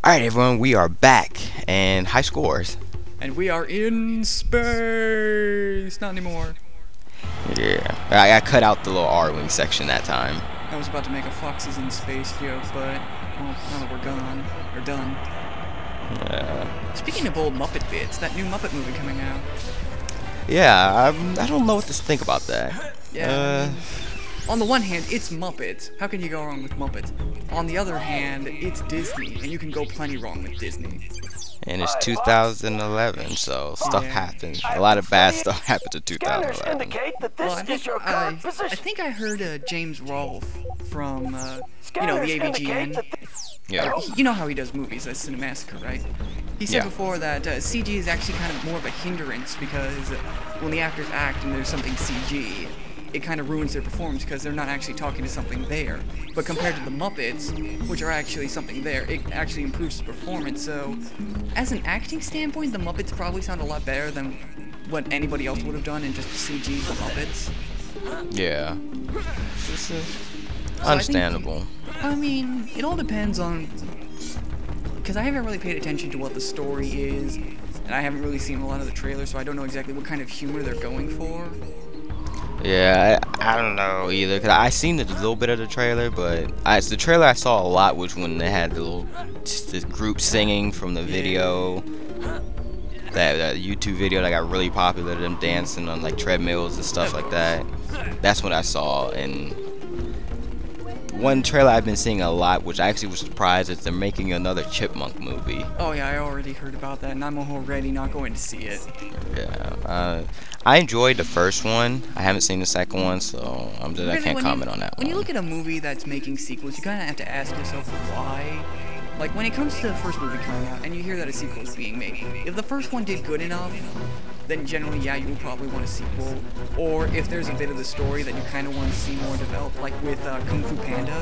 Alright everyone, we are back, and high scores. And we are in space! Not anymore. Yeah, I cut out the little R-wing section that time. I was about to make a Foxes in Space joke, but, well, now that we're gone, or done. Speaking of old Muppet bits, that new Muppet movie coming out. Yeah, I don't know what to think about that. Yeah, on the one hand, it's Muppets. How can you go wrong with Muppets? On the other hand, it's Disney, and you can go plenty wrong with Disney. And it's 2011, so stuff happens. A lot of bad stuff happened in 2011. Well, I think I heard James Rolfe from, you know, the AVGN. Yeah. You know how he does movies, that's Cinemassacre, right? He said before that CG is actually kind of more of a hindrance because when the actors act and there's something CG, it kind of ruins their performance because they're not actually talking to something there. But compared to the Muppets, which are actually something there, it actually improves the performance. So, as an acting standpoint, the Muppets probably sound a lot better than what anybody else would have done in just CG for Muppets. Yeah. This is understandable. I mean, it all depends on... Because I haven't really paid attention to what the story is, and I haven't really seen a lot of the trailers, so I don't know exactly what kind of humor they're going for. Yeah, I don't know either, because I seen a little bit of the trailer, but the trailer I saw a lot was when they had just this group singing from the video, that YouTube video that got really popular, them dancing on like treadmills and stuff like that. That's what I saw. And one trailer I've been seeing a lot, which I actually was surprised, is they're making another Chipmunk movie. Oh yeah, I already heard about that, and I'm already not going to see it. Yeah, I enjoyed the first one. I haven't seen the second one, so I can't comment on that one. When you look at a movie that's making sequels, you kind of have to ask yourself why. Like, when it comes to the first movie coming out, and you hear that a sequel is being made, if the first one did good enough, then generally, yeah, you will probably want a sequel. Or if there's a bit of the story that you kind of want to see more developed, like with Kung Fu Panda.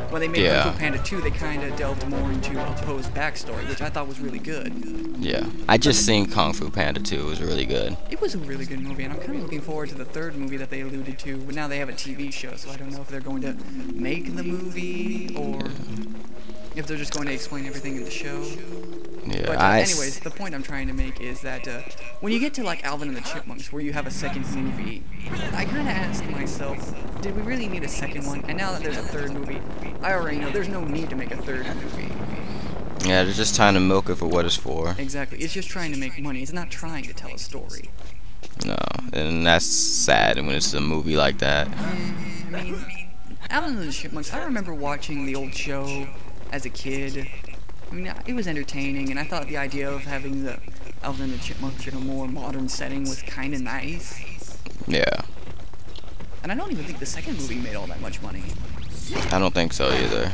When they made Kung Fu Panda 2, they kind of delved more into Poe's backstory, which I thought was really good. Yeah, I just seen Kung Fu Panda 2. It was really good. It was a really good movie, and I'm kind of looking forward to the third movie that they alluded to, but now they have a TV show, so I don't know if they're going to make the movie, or if they're just going to explain everything in the show. Yeah, but anyways, the point I'm trying to make is that when you get to like Alvin and the Chipmunks, where you have a second movie, I kind of ask myself, did we really need a second one? And now that there's a third movie, I already know there's no need to make a third movie. Yeah, they're just trying to milk it for what it's for. Exactly, it's just trying to make money. It's not trying to tell a story. No, and that's sad when it's a movie like that. I mean, Alvin and the Chipmunks, I remember watching the old show as a kid. I mean, it was entertaining, and I thought the idea of having the Alvin and the Chipmunks in a more modern setting was kind of nice. Yeah. And I don't even think the second movie made all that much money. I don't think so either.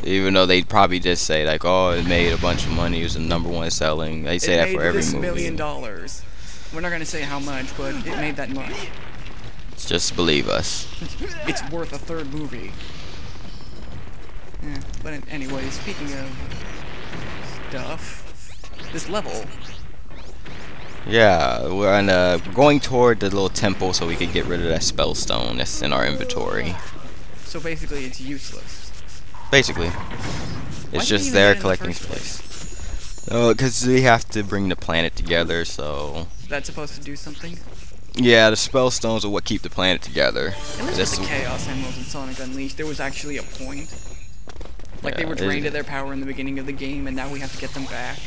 Even though they'd probably just say, like, oh, it made a bunch of money, it was the #1 selling. They say that for every movie. It made $1 million. We're not going to say how much, but it made that much. Just believe us. It's worth a third movie. Yeah, but anyway, speaking of stuff, this level. Yeah, we're going toward the little temple so we can get rid of that spell stone that's in our inventory. So basically, it's useless. Basically, it's just there collecting space. Oh, because we have to bring the planet together, so. That's supposed to do something? Yeah, the spell stones are what keep the planet together. At least with the Chaos Emeralds in Sonic Unleashed, there was actually a point. Like, they were drained of their power in the beginning of the game, and now we have to get them back.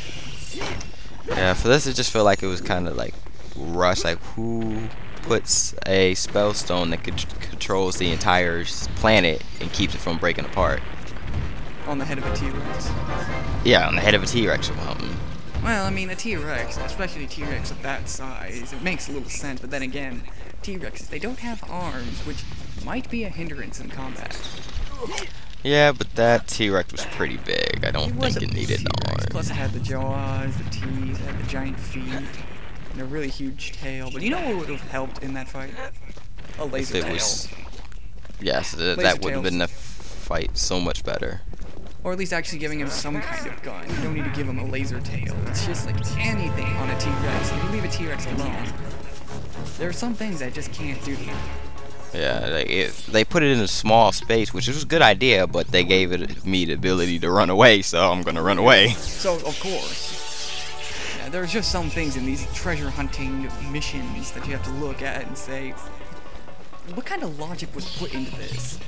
Yeah, for this, it just felt like it was kind of like rushed. Like, who puts a spell stone that controls the entire planet and keeps it from breaking apart? On the head of a T-Rex. Yeah, on the head of a T-Rex or something. Well, I mean, a T-Rex, especially a T-Rex of that size, it makes a little sense, but then again, T-Rexes, they don't have arms, which might be a hindrance in combat. Yeah, but that T-Rex was pretty big. I don't think it needed arms. Plus it had the jaws, the teeth, it had the giant feet, and a really huge tail. But you know what would have helped in that fight? A laser tail. Yes, that would have been the fight so much better. Or at least actually giving him some kind of gun. You don't need to give him a laser tail. It's just like anything on a T-Rex. If you leave a T-Rex alone, there are some things that just can't do. Yeah, they put it in a small space, which was a good idea, but they gave me the ability to run away, so I'm gonna run away. So of course, yeah, there's just some things in these treasure hunting missions that you have to look at and say, what kind of logic was put into this?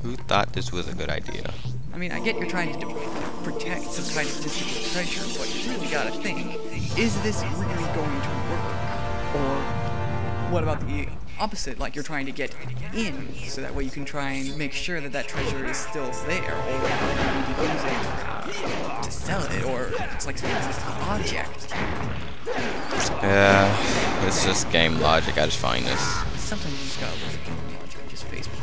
Who thought this was a good idea? I mean, I get you're trying to protect some kind of mystical treasure, but you really gotta think, is this really going to work? Or what about the opposite, like you're trying to get in, so that way you can try and make sure that that treasure is still there, or you need to use it to sell it, or it's like some object. Yeah, it's just game logic, I just find this. Sometimes you just gotta look at game logic and just face palm.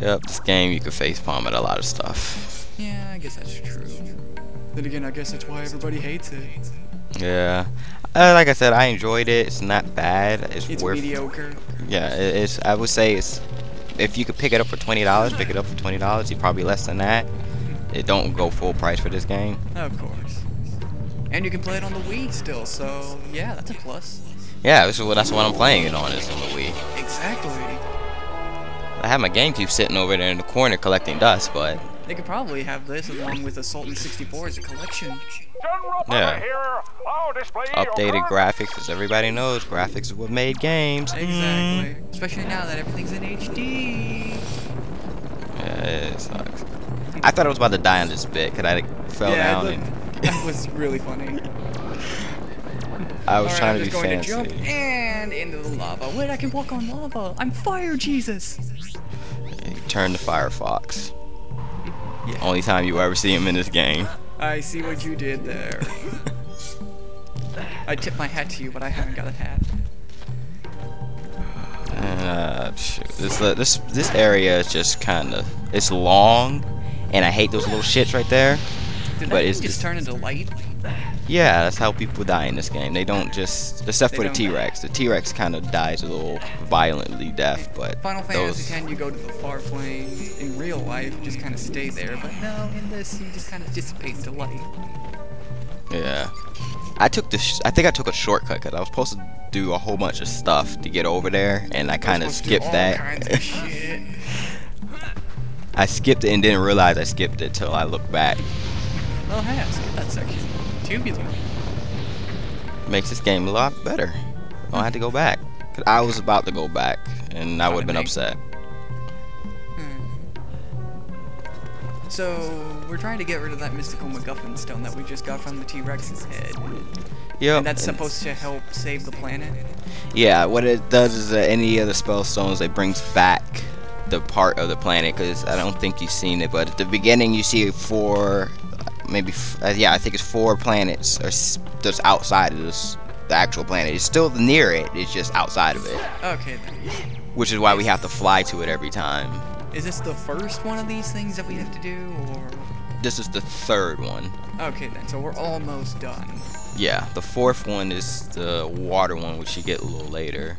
Yep, this game you can face palm at a lot of stuff. Yeah, I guess that's true. Then again, I guess that's why everybody hates it. Yeah, like I said, I enjoyed it. It's not bad. It's worth. Mediocre. Yeah, it's. I would say it's. If you could pick it up for $20, pick it up for $20. You're probably less than that. It don't go full price for this game. Of course. And you can play it on the Wii still, so yeah, that's a plus. Yeah, that's what I'm playing it on, is on the Wii. Exactly. I have my GameCube sitting over there in the corner collecting dust, but they could probably have this along with Assault and 64 as a collection. Yeah. Updated graphics, as everybody knows, graphics is what made games. Exactly. Especially now that everything's in HD. Yeah, it sucks. I thought I was about to die on this bit because I fell down. And that was really funny. I was trying to be going fancy. To jump and into the lava. Wait, I can walk on lava. I'm Fire Jesus. You turn to Firefox. Yeah. Only time you ever see him in this game. I see what you did there. I tip my hat to you, but I haven't got a hat. Shoot. This area is just kind of, it's long, and I hate those little shits right there. Did but that it's just turn into light? Yeah, that's how people die in this game. They don't just, except for the T-Rex. The T-Rex kind of dies a little violently death, but Final Fantasy X, you go to the far flame. In real life, you just kind of stay there. But no, in this, you just kind of dissipate into light. Yeah. I think I took a shortcut because I was supposed to do a whole bunch of stuff to get over there, and I kind of skipped that. Kinds of shit. I skipped it and didn't realize I skipped it till I looked back. Well, hey, I skipped that section. Tubular. Makes this game a lot better. I don't have to go back. Cause I was about to go back, and I would have been upset. So, we're trying to get rid of that mystical MacGuffin stone that we just got from the T-Rex's head. Yep. And that's supposed to help save the planet? Yeah, what it does is any of the spell stones, it brings back the part of the planet, because I don't think you've seen it, but at the beginning you see 4, maybe, yeah, I think it's 4 planets just outside of the actual planet. It's still near it, it's just outside of it. Okay, then. Which is why we have to fly to it every time. Is this the first one of these things that we have to do, or? This is the 3rd one. Okay then, so we're almost done. Yeah, the 4th one is the water one, which you get a little later.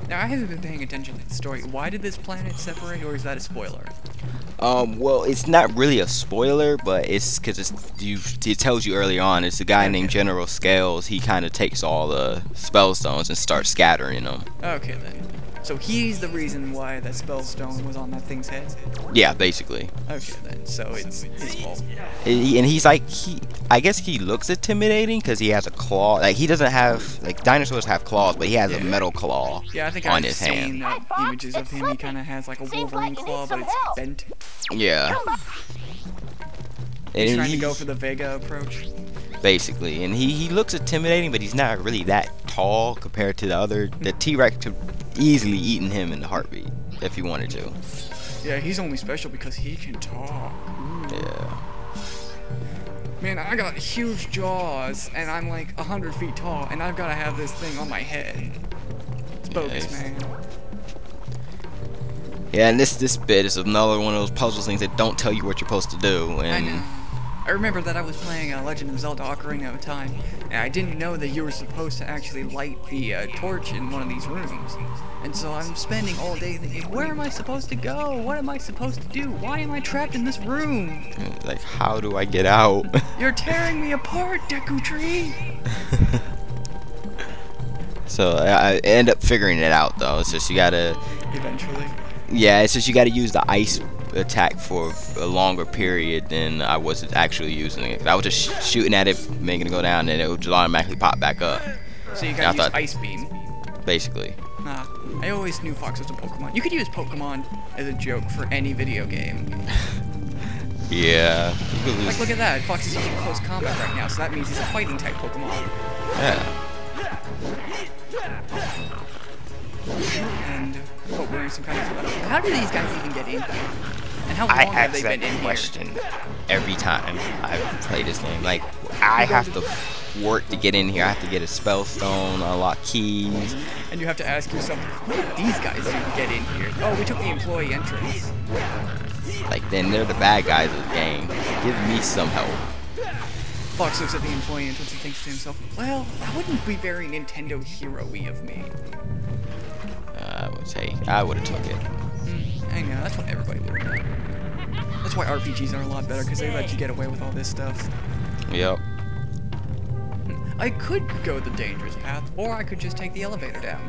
Now, I haven't been paying attention to the story. Why did this planet separate, or is that a spoiler? Well, it's not really a spoiler, but it's because it tells you early on. It's a guy named General Scales. He kind of takes all the spell stones and starts scattering them. Okay then. So he's the reason why that spell stone was on that thing's head? Yeah, basically. Okay then, so it's his fault. And he's like, I guess he looks intimidating because he has a claw. Like, he doesn't have, like, dinosaurs have claws, but he has a metal claw yeah, I think on I've his seen hand. Images of him. He kind of has like a Wolverine claw, but it's bent. Yeah. He's trying to go for the Vega approach. Basically, and he looks intimidating, but he's not really that tall compared to the other. The T-Rex could easily eaten him in a heartbeat if he wanted to. Yeah, he's only special because he can talk. Ooh. Yeah. Man, I got huge jaws, and I'm like 100 feet tall, and I've got to have this thing on my head. It's bogus, man. Yeah, and this bit is another one of those puzzle things that don't tell you what you're supposed to do. And I know. I remember that I was playing Legend of Zelda Ocarina of Time, and I didn't know that you were supposed to actually light the torch in one of these rooms. And so I'm spending all day thinking, where am I supposed to go? What am I supposed to do? Why am I trapped in this room? Like, how do I get out? You're tearing me apart, Deku Tree! So I end up figuring it out though. It's just you gotta. Eventually. Yeah, it's just you gotta use the ice attack for a longer period than I was actually using it. I was just shooting at it, making it go down, and it would just automatically pop back up. So you gotta use Ice Beam. Basically. Nah, I always knew Fox was a Pokemon. You could use Pokemon as a joke for any video game. Yeah. Like, look at that. Fox is using close combat right now, so that means he's a fighting type Pokemon. Yeah. And what, wearing some kind of... How do these guys even get in here? And how long have they been in here? I ask that question every time I've played this game. Like, I have to work to get in here. I have to get a spell stone, unlock keys. And you have to ask yourself, what did these guys do to get in here? Oh, we took the employee entrance. Like, then they're the bad guys of the game. Give me some help. Fox looks at the employee entrance and thinks to himself, well, that wouldn't be very Nintendo hero-y of me. I would say I would have took it. I know, that's what everybody would have done. That's why RPGs are a lot better, because they let you get away with all this stuff. Yep. I could go the dangerous path, or I could just take the elevator down.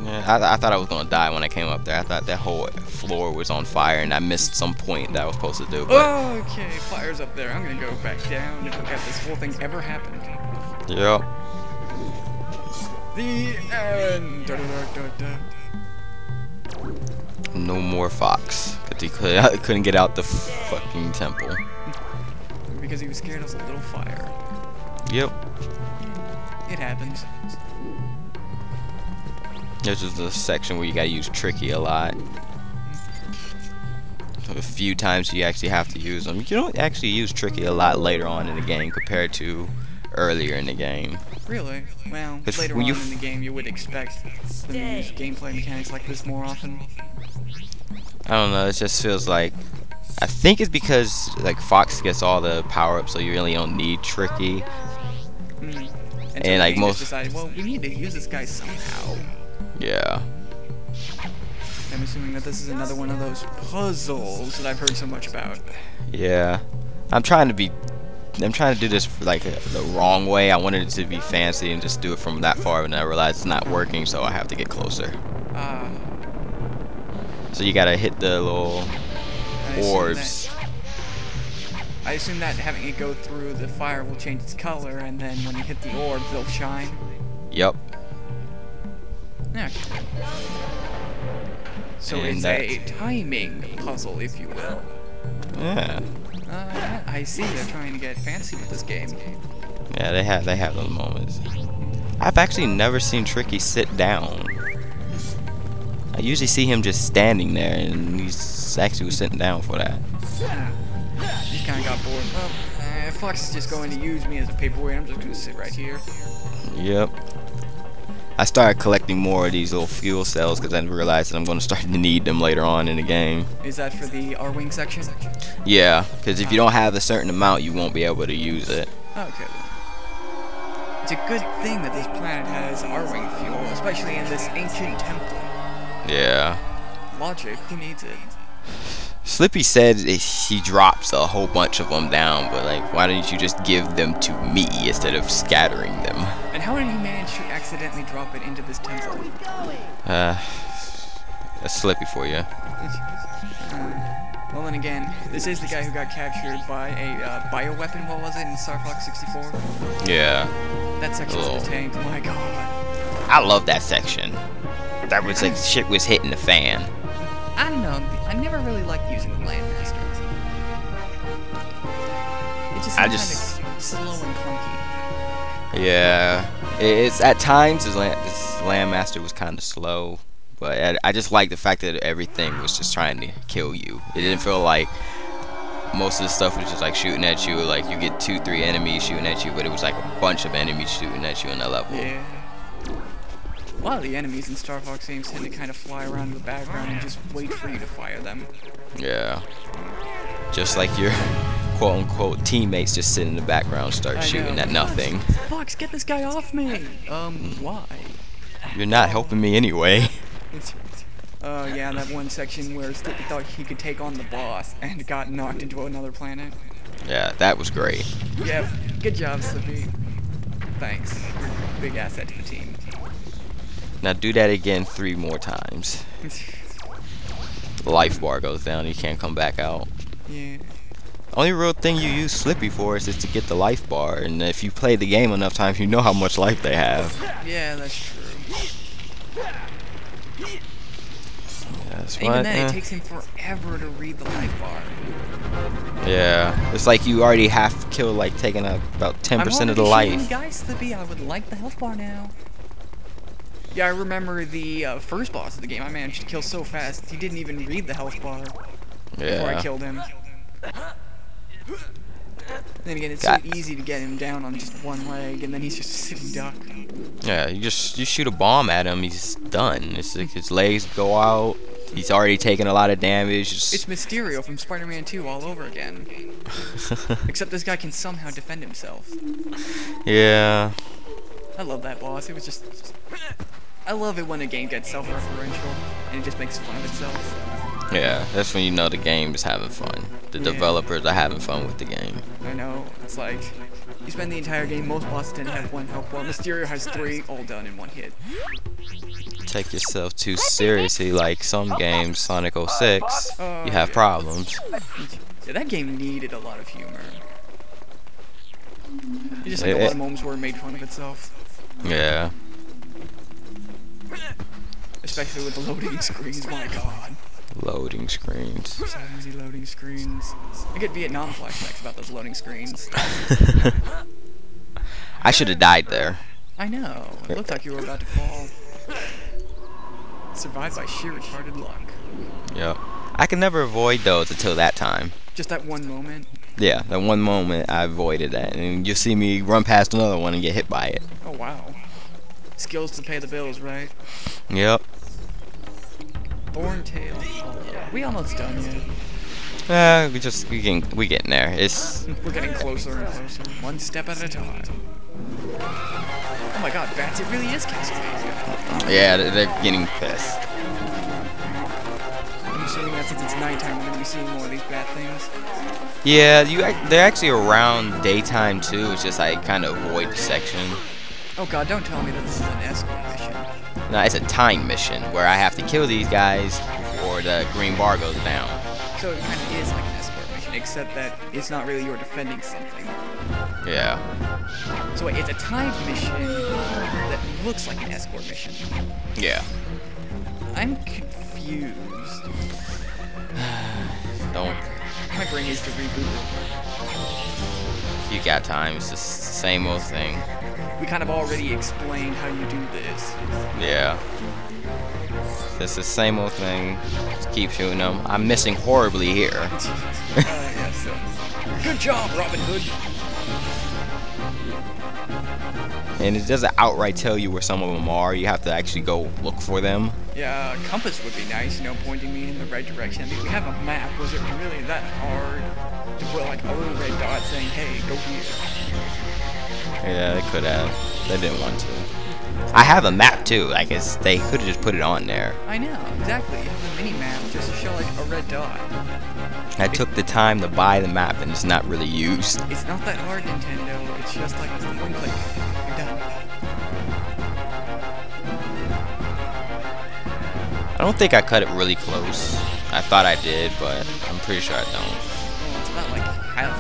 Yeah, I thought I was gonna die when I came up there. I thought that whole floor was on fire, and I missed some point that I was supposed to do. But okay, fire's up there. I'm gonna go back down and look at this whole thing ever happened. Yep. The end. Da, da, da, da, da. No more Fox, cause he couldn't get out the fucking temple. Because he was scared of a little fire. Yep. It happens. This is the section where you gotta use Tricky a lot. A few times you actually have to use them. You don't actually use Tricky a lot later on in the game compared to earlier in the game. Really? Well, later on in the game you would expect them to use gameplay mechanics like this more often. I don't know, it just feels like... I think it's because like Fox gets all the power-ups, so you really don't need Tricky. And like most decided, well, we need to use this guy somehow. Yeah. I'm assuming that this is another one of those puzzles that I've heard so much about. Yeah. I'm trying to do this like the wrong way. I wanted it to be fancy and just do it from that far, and I realized it's not working, so I have to get closer. So you gotta hit the little orbs. I assume that having it go through the fire will change its color, and then when you hit the orbs, they'll shine. Yep. Okay. So it's a timing puzzle, if you will. Yeah. I see they're trying to get fancy with this game. Yeah, they have those moments. I've actually never seen Tricky sit down. I usually see him just standing there, and he's actually sitting down for that. He kind of got bored. Well, Fox is just going to use me as a paperweight. I'm just going to sit right here. Yep. I started collecting more of these little fuel cells because I realized that I'm going to start to need them later on in the game. Is that for the R-Wing section? Yeah, because if you don't have a certain amount, you won't be able to use it. Okay. It's a good thing that this planet has R-Wing fuel, especially in this ancient temple. Yeah. Logic, who needs it? Slippy said he drops a whole bunch of them down, but like, why don't you just give them to me instead of scattering them? And how did he manage to accidentally drop it into this temple? That's Slippy for you. Well, then again, this is the guy who got captured by a bioweapon, what was it, in Star Fox 64? Yeah. That section of the tank, my god. I love that section. That was like shit was hitting the fan. I don't know, I never really liked using the Landmaster. It just seemed kind of slow and clunky. Yeah, it's at times this Landmaster was kind of slow, but I just like the fact that everything was just trying to kill you. It didn't feel like most of the stuff was just like shooting at you, like you get 2-3 enemies shooting at you, but it was like a bunch of enemies shooting at you in that level. Yeah. A lot of the enemies in Star Fox games tend to kind of fly around in the background and just wait for you to fire them. Yeah. Just like your quote-unquote teammates just sit in the background start shooting at nothing. Fox, get this guy off me! Why? You're not helping me anyway. Yeah, that one section where Slippy thought he could take on the boss and got knocked into another planet. Yeah, that was great. Yep, good job, Slippy. Thanks. You're a big asset to the team. Now do that again 3 more times. The life bar goes down. You can't come back out. Yeah. Only real thing you use Slippy for is just to get the life bar, and if you play the game enough times, you know how much life they have. Yeah, that's true. That's Even then, it takes him forever to read the life bar. Yeah, it's like you already have killed, like, taking about 10% of the life. Guys, Slippy, I would like the health bar now. Yeah, I remember the first boss of the game. I managed to kill so fast, he didn't even read the health bar before I killed him. Then again, it's so easy to get him down on just one leg, and then he's just a sitting duck. Yeah, you shoot a bomb at him, he's done. It's like his legs go out. He's already taken a lot of damage. It's Mysterio from Spider-Man 2 all over again. Except this guy can somehow defend himself. Yeah. I love that boss. It was just I love it when a game gets self-referential and it just makes fun of itself. Yeah, that's when you know the game is having fun. The developers are having fun with the game. I know. It's like, you spend the entire game, most bosses tend to have 1 health bar. Mysterio has 3, all done in 1 hit. Take yourself too seriously, like some games, Sonic 06, you have problems. Yeah, that game needed a lot of humor. It's just like a lot of moments where it made fun of itself. Yeah. Especially with the loading screens, my god. Loading screens. So easy loading screens. I get Vietnam flashbacks about those loading screens. I should have died there. I know. It looked like you were about to fall. Survived by sheer retarded luck. Yep. I can never avoid those until that time. Just that one moment? Yeah, that one moment I avoided that. And you'll see me run past another one and get hit by it. Oh, wow. Skills to pay the bills, right? Yep. Thorntail. We almost done yet. We getting there. We're getting closer and closer, one step at a time. Oh my god, bats, it really is Castlevania. Yeah, they're getting pissed. I'm assuming that since it's nighttime, we're gonna be seeing more of these bat things. Yeah, they're actually around daytime too. It's just I kind of avoid the section. Oh god, don't tell me that this is an escort mission. No, it's a time mission where I have to kill these guys before the green bar goes down. So it kind of is like an escort mission, except that it's not really you're defending something. Yeah. So wait, it's a timed mission that looks like an escort mission. Yeah. I'm confused. Don't. My brain needs to reboot. You got time. It's the same old thing. We kind of already explained how you do this. Yeah. It's the same old thing. Just keep shooting them. I'm missing horribly here. Yes. Good job, Robin Hood. And it doesn't outright tell you where some of them are. You have to actually go look for them. Yeah, a compass would be nice, you know, pointing me in the right direction. I mean, we have a map. Was it really that hard to put like a little red dot saying, hey, go here? Yeah, they could have. They didn't want to. I have a map too. I guess they could have just put it on there. I know, exactly. You have the mini map just to show like a red dot. I took the time to buy the map and it's not really used. It's not that hard, Nintendo. It's just like one click. You're done. I don't think I cut it really close. I thought I did, but I'm pretty sure I don't. Well, it's about like half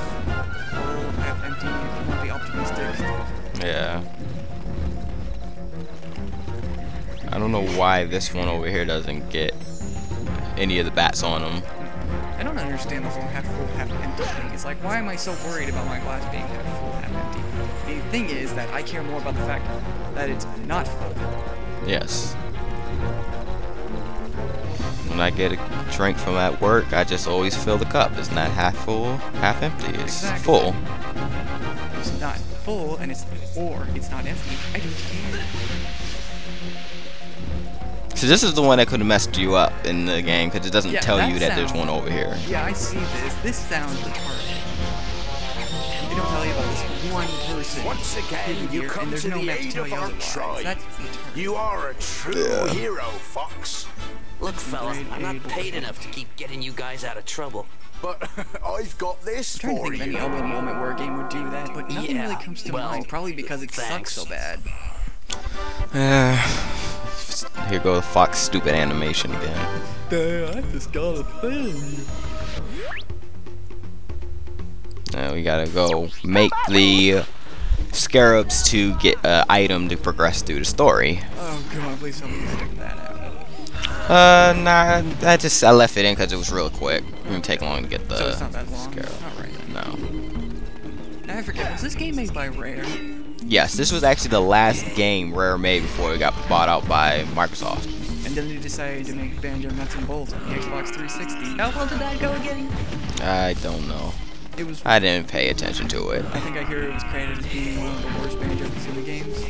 full, half empty, if you want to be optimistic. Yeah. I don't know why this one over here doesn't get any of the bats on them. I don't understand the whole half full, half empty thing. It's like, why am I so worried about my glass being half full, half empty? The thing is that I care more about the fact that it's not full. Yes. When I get a drink from at work, I just always fill the cup. It's not half full, half empty. It's full. It's not full, and it's not empty. I don't care. So this is the one that could have messed you up in the game because it doesn't tell you that there's one over here. Yeah, I see this. This sounds retarded. They don't tell you about this one person. Once again, you come to the aid of our tribe. You are a true hero, Fox. Look, fella, I'm not paid enough to keep getting you guys out of trouble. but I've got this I'm trying to for think of you. any other moment where a game would do that, but nothing really comes to mind. Probably because it sucks so bad. Here goes Fox stupid animation again. I just got a thing. Now we gotta go make the scarabs to get an item to progress through the story. Oh god, please tell me you stick that out. Nah, I left it in because it was real quick. It didn't take long to get the So it's not that long. scarab. Alright. No. Now I forget, was this game made by Rare? Yes, this was actually the last game Rare made before it got bought out by Microsoft. And then they decided to make Banjo Nuts and Bolts on the Xbox 360. How well did that go again? I don't know. It was. I didn't pay attention to it. I think I hear it was credited as being one of the worst Banjo-Kazooie games.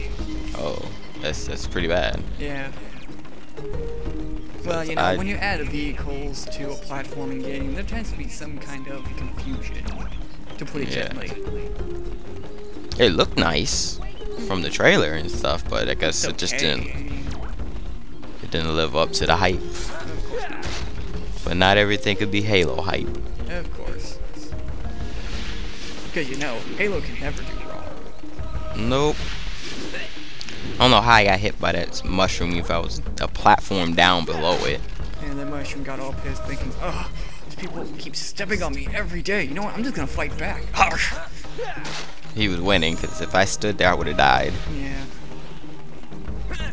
Oh, that's pretty bad. Yeah. Well, you know, when you add vehicles to a platforming game, there tends to be some kind of confusion, to put it gently. It looked nice from the trailer and stuff, but I guess it just didn't live up to the hype. Of course not. But not everything could be Halo hype. Of course. Because, you know, Halo can never do wrong. Nope. I don't know how I got hit by that mushroom if I was a platform down below it. And the mushroom got all pissed, thinking, "Ugh, these people keep stepping on me every day. You know what? I'm just gonna fight back." Harsh. He was winning, because if I stood there, I would have died. Yeah.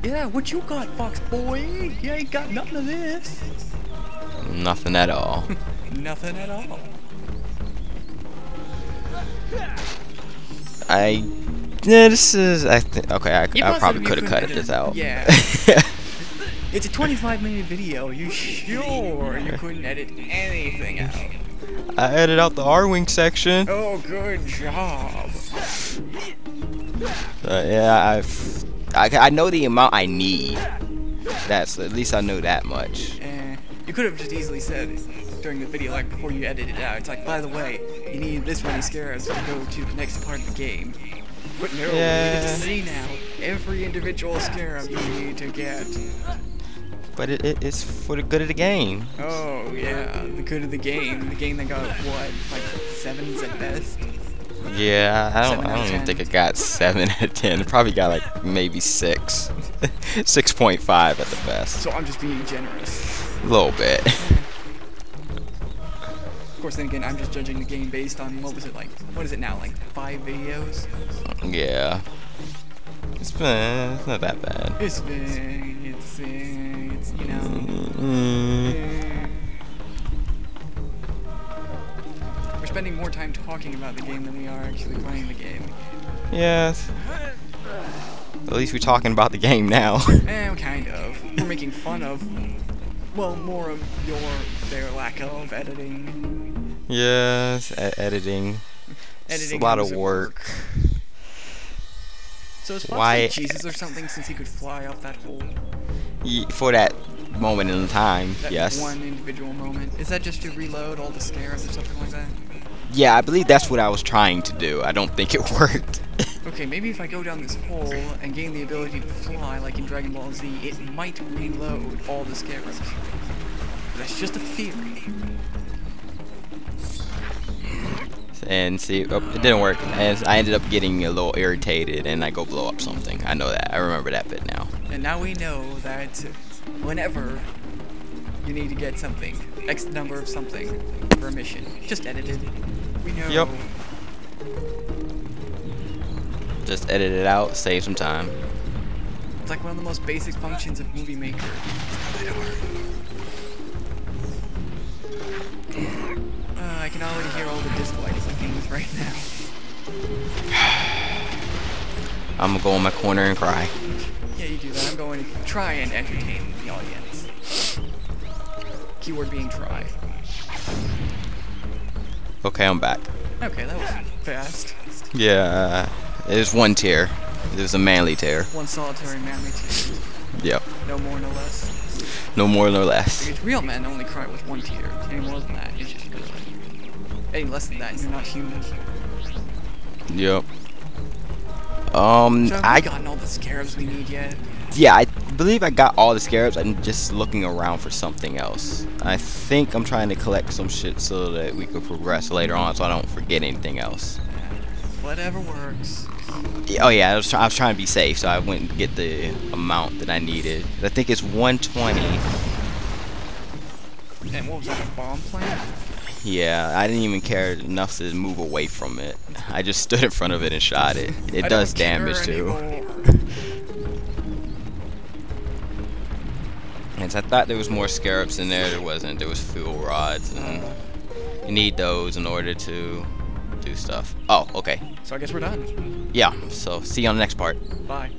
Yeah, what you got, Fox boy? You ain't got none of this. Nothing at all. Nothing at all. This is, okay, I probably could have cut this out. Yeah. It's a 25-minute video. You sure you couldn't edit anything out? I edited out the R-Wing section. Oh, good job. Yeah, I know the amount I need. At least I know that much. You could have just easily said during the video, like before you edit it out, it's like, by the way, you need this many scarabs to go to the next part of the game. But no, you need to see now every individual scarab you need to get. But it's for the good of the game. Oh yeah, the good of the game that got what, like 7s at best. Yeah, I don't even think it got 7 out of 10. It probably got like maybe 6, 6.5 at the best. So I'm just being generous. A little bit. Of course, then again, I'm just judging the game based on what was it like? What is it now? Like 5 videos? Yeah. It's not that bad. It's you know. We're spending more time talking about the game than we are actually playing the game. Yes. At least we're talking about the game now. Kind of. We're making fun of, well, more of their lack of editing. Yes, editing. It's a lot of work. So is Fox like Jesus or something since he could fly off that hole? For that moment in time, that yes. One individual moment. Is that just to reload all the scarabs or something like that? Yeah, I believe that's what I was trying to do. I don't think it worked. Okay, maybe if I go down this hole and gain the ability to fly like in Dragon Ball Z, it might reload all the scarabs. That's just a theory. And see, it didn't work. And I ended up getting a little irritated, and I go blow up something. I know that. I remember that bit now. And now we know that whenever you need to get something, X number of something for a mission, just edit it. We know. Yep. Just edit it out, save some time. It's like one of the most basic functions of Movie Maker. It's not that hard. I can already hear all the dislikes of games right now. I'm gonna go in my corner and cry. Yeah, you do that. I'm going to try and entertain the audience. Keyword being try. Okay, I'm back. Okay, that was fast. Yeah, it was one tier. It was a manly tier. One solitary manly tier. Yep. No more, no less. No more, no less. Because real men only cry with one tier. Any more than that, it's just good. Any less than that, you're not human. Yep. So have we gotten all the scarabs we need yet? Yeah, believe I got all the scarabs. I'm just looking around for something else. I think I'm trying to collect some shit so that we could progress later on, so I don't forget anything else. Whatever works. Oh yeah, I was trying to be safe, so I went and get the amount that I needed. I think it's 120. And what was that, a bomb plant? Yeah, I didn't even care enough to move away from it. I just stood in front of it and shot it. It does damage too. And I thought there was more scarabs in there. There wasn't. There was fuel rods, and you need those in order to do stuff. Oh, okay. So I guess we're done. Yeah. So see you on the next part. Bye.